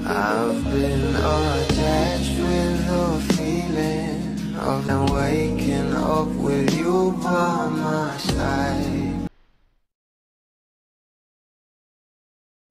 I've been attached with the feeling of them waking up with you by my side.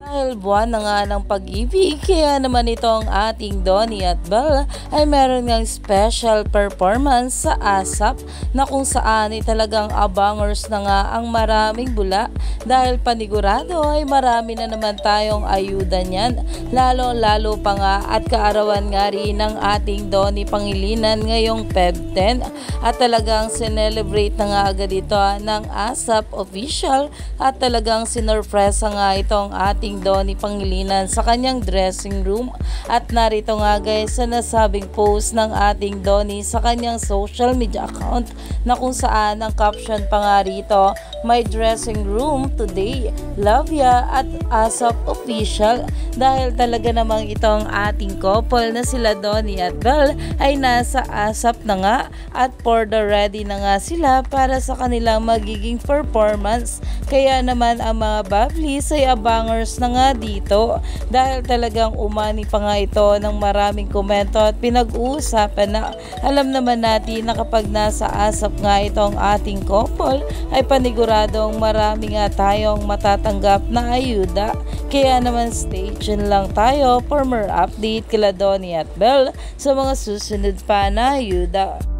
Dahil buwan na nga ng pag-ibig, kaya naman itong ating Donnie at Belle ay meron ngang special performance sa ASAP na kung saan ay talagang abangers na nga ang maraming bula dahil panigurado ay marami na naman tayong ayuda niyan, lalo pa nga at kaarawan nga rin ng ating Donnie Pangilinan ngayong Feb 10 at talagang sinelebrate na nga agad ito ng ASAP official at talagang sinurpresa nga itong ating Donnie Pangilinan sa kanyang dressing room at narito nga guys sa nasabing post ng ating Donnie sa kanyang social media account na kung saan ang caption pa nga rito, "My dressing room today, love ya," at ASAP official dahil talaga namang itong ating couple na sila Donnie at Belle ay nasa ASAP na nga at for the ready na nga sila para sa kanilang magiging performance. Kaya naman ang mga Bablis ay abangers na nga dito dahil talagang umani pa nga ito ng maraming komento at pinag-uusapan na alam naman natin na kapag nasa ASAP nga itong ating couple ay paniguradong marami nga tayong matatanggap na ayuda. Kaya naman stay tuned lang tayo for more update kila Donnie at Belle sa mga susunod pa na ayuda.